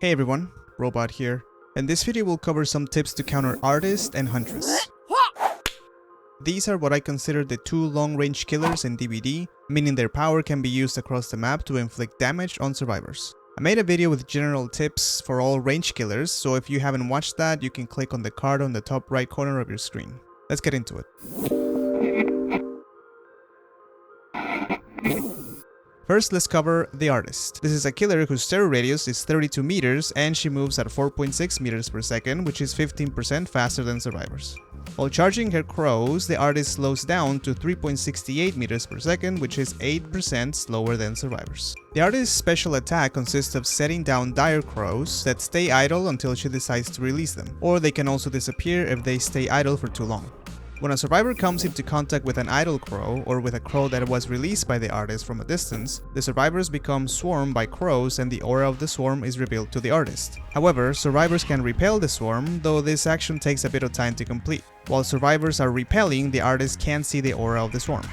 Hey everyone, Robot here. In this video we'll cover some tips to counter Artist and Huntress. These are what I consider the two long-range killers in DBD, meaning their power can be used across the map to inflict damage on survivors. I made a video with general tips for all range killers, so if you haven't watched that, you can click on the card on the top right corner of your screen. Let's get into it. First, let's cover the Artist. This is a killer whose terror radius is 32 meters and she moves at 4.6 meters per second, which is 15% faster than survivors. While charging her crows, the Artist slows down to 3.68 meters per second, which is 8% slower than survivors. The Artist's special attack consists of setting down dire crows that stay idle until she decides to release them, or they can also disappear if they stay idle for too long. When a survivor comes into contact with an idle crow, or with a crow that was released by the Artist from a distance, the survivors become swarmed by crows and the aura of the swarm is revealed to the Artist. However, survivors can repel the swarm, though this action takes a bit of time to complete. While survivors are repelling, the Artist can't see the aura of the swarm.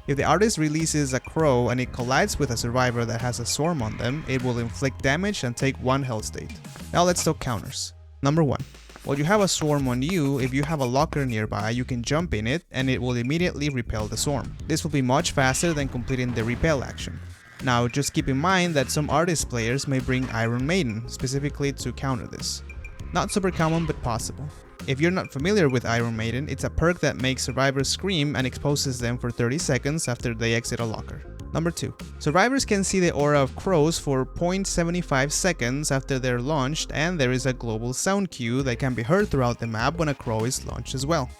If the Artist releases a crow and it collides with a survivor that has a swarm on them, it will inflict damage and take 1 health state. Now let's talk counters. Number 1. While you have a swarm on you, if you have a locker nearby, you can jump in it and it will immediately repel the swarm. This will be much faster than completing the repel action. Now, just keep in mind that some Artist players may bring Iron Maiden, specifically to counter this. Not super common, but possible. If you're not familiar with Iron Maiden, it's a perk that makes survivors scream and exposes them for 30 seconds after they exit a locker. Number 2. Survivors can see the aura of crows for 0.75 seconds after they're launched, and there is a global sound cue that can be heard throughout the map when a crow is launched as well.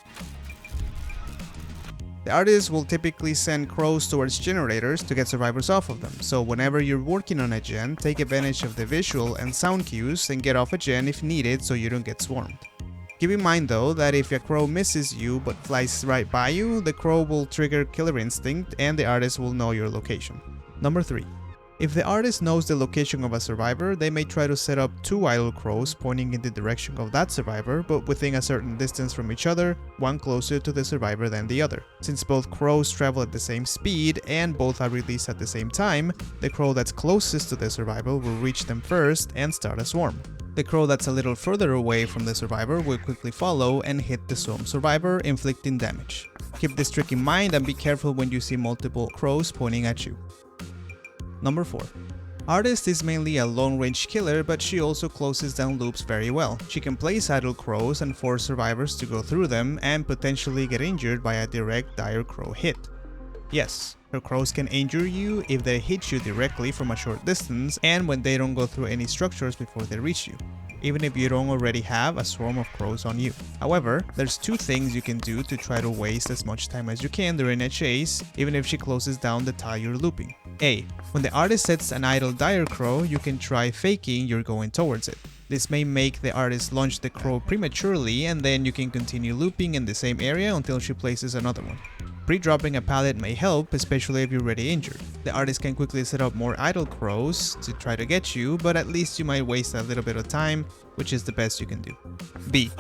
The Artist will typically send crows towards generators to get survivors off of them, so whenever you're working on a gen, take advantage of the visual and sound cues and get off a gen if needed so you don't get swarmed. Keep in mind though that if a crow misses you but flies right by you, the crow will trigger Killer Instinct and the Artist will know your location. Number 3. If the Artist knows the location of a survivor, they may try to set up 2 idle crows pointing in the direction of that survivor, but within a certain distance from each other, one closer to the survivor than the other. Since both crows travel at the same speed and both are released at the same time, the crow that's closest to the survivor will reach them first and start a swarm. The crow that's a little further away from the survivor will quickly follow and hit the swarm survivor, inflicting damage. Keep this trick in mind and be careful when you see multiple crows pointing at you. Number 4. Artist is mainly a long-range killer, but she also closes down loops very well. She can place idle crows and force survivors to go through them and potentially get injured by a direct dire crow hit. Yes, her crows can injure you if they hit you directly from a short distance and when they don't go through any structures before they reach you, even if you don't already have a swarm of crows on you. However, there's 2 things you can do to try to waste as much time as you can during a chase, even if she closes down the tile you're looping. A. When the Artist sets an idle dire crow, you can try faking you're going towards it. This may make the Artist launch the crow prematurely and then you can continue looping in the same area until she places another one. Pre-dropping a pallet may help, especially if you're already injured. The Artist can quickly set up more idle crows to try to get you, but at least you might waste a little bit of time, which is the best you can do. B.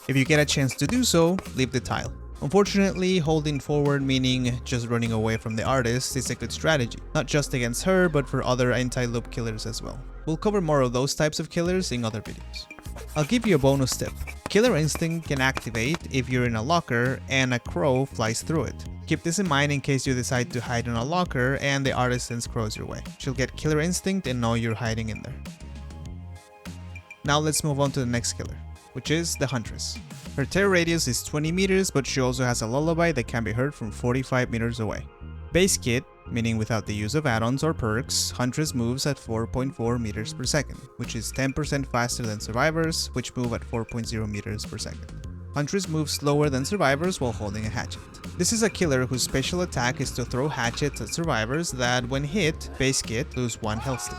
If you get a chance to do so, leave the tile. Unfortunately, holding forward, meaning just running away from the Artist, is a good strategy, not just against her, but for other anti-loop killers as well. We'll cover more of those types of killers in other videos. I'll give you a bonus tip. Killer Instinct can activate if you're in a locker and a crow flies through it. Keep this in mind in case you decide to hide in a locker and the Artist sends crows your way. She'll get Killer Instinct and know you're hiding in there. Now let's move on to the next killer, which is the Huntress. Her terror radius is 20 meters, but she also has a lullaby that can be heard from 45 meters away. Base kit, meaning without the use of add-ons or perks, Huntress moves at 4.4 meters per second, which is 10% faster than survivors, which move at 4.0 meters per second. Huntress moves slower than survivors while holding a hatchet. This is a killer whose special attack is to throw hatchets at survivors that, when hit, base kit, lose 1 health state.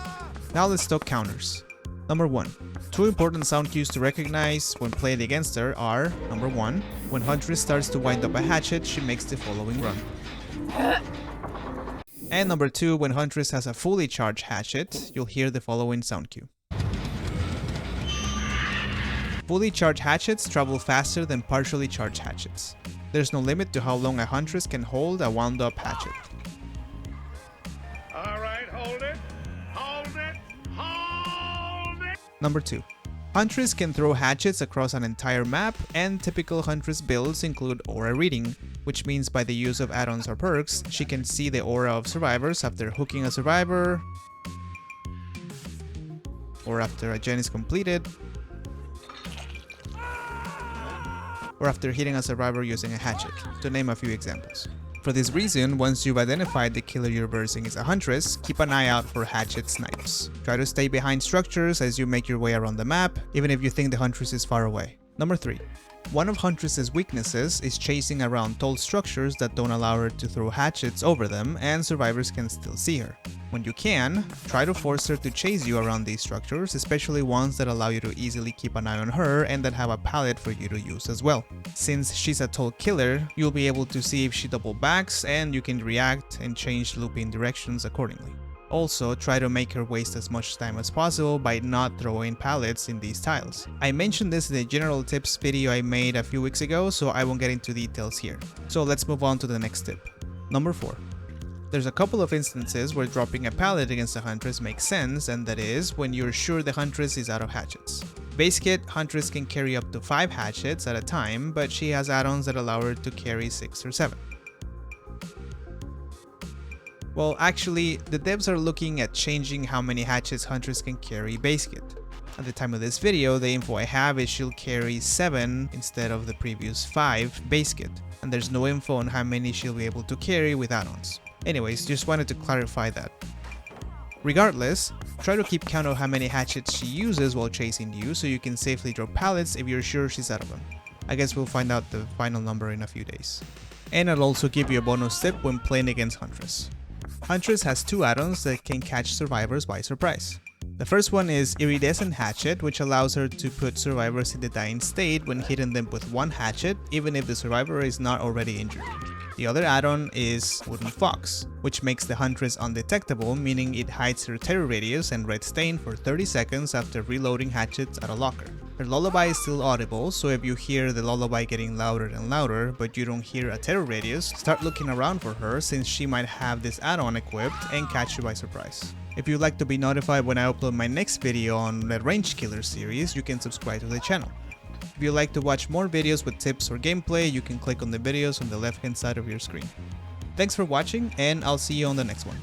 Now let's talk counters. Number 1. 2 important sound cues to recognize when played against her are: Number 1. When Huntress starts to wind up a hatchet, she makes the following run. And number 2, when Huntress has a fully charged hatchet, you'll hear the following sound cue. Fully charged hatchets travel faster than partially charged hatchets. There's no limit to how long a Huntress can hold a wound up hatchet. All right, hold it. Hold Number 2. Huntress can throw hatchets across an entire map, and typical Huntress builds include aura reading, which means by the use of add-ons or perks, she can see the aura of survivors after hooking a survivor, or after a gen is completed, or after hitting a survivor using a hatchet, to name a few examples. For this reason, once you've identified the killer you're versing is a Huntress, keep an eye out for hatchet snipes. Try to stay behind structures as you make your way around the map, even if you think the Huntress is far away. Number 3. One of Huntress's weaknesses is chasing around tall structures that don't allow her to throw hatchets over them and survivors can still see her. When you can, try to force her to chase you around these structures, especially ones that allow you to easily keep an eye on her and that have a pallet for you to use as well. Since she's a tall killer, you'll be able to see if she double backs and you can react and change looping directions accordingly. Also, try to make her waste as much time as possible by not throwing pallets in these tiles. I mentioned this in the general tips video I made a few weeks ago, so I won't get into details here. So let's move on to the next tip. Number 4. There's a couple of instances where dropping a pallet against a Huntress makes sense, and that is when you're sure the Huntress is out of hatchets. Base kit, Huntress can carry up to 5 hatchets at a time, but she has add-ons that allow her to carry 6 or 7. Well, actually, the devs are looking at changing how many hatchets Huntress can carry base kit. At the time of this video, the info I have is she'll carry 7 instead of the previous 5 base kit, and there's no info on how many she'll be able to carry with add-ons. Anyways, just wanted to clarify that. Regardless, try to keep count of how many hatchets she uses while chasing you so you can safely drop pallets if you're sure she's out of them. I guess we'll find out the final number in a few days. And I'll also give you a bonus tip when playing against Huntress. Huntress has 2 add-ons that can catch survivors by surprise. The first one is Iridescent Hatchet, which allows her to put survivors in the dying state when hitting them with 1 hatchet, even if the survivor is not already injured. The other add-on is Wooden Fox, which makes the Huntress undetectable, meaning it hides her terror radius and red stain for 30 seconds after reloading hatchets at a locker. Her lullaby is still audible, so if you hear the lullaby getting louder and louder but you don't hear a terror radius, start looking around for her since she might have this add-on equipped and catch you by surprise. If you'd like to be notified when I upload my next video on the Range Killer series, you can subscribe to the channel. If you'd like to watch more videos with tips or gameplay, you can click on the videos on the left hand side of your screen. Thanks for watching, and I'll see you on the next one.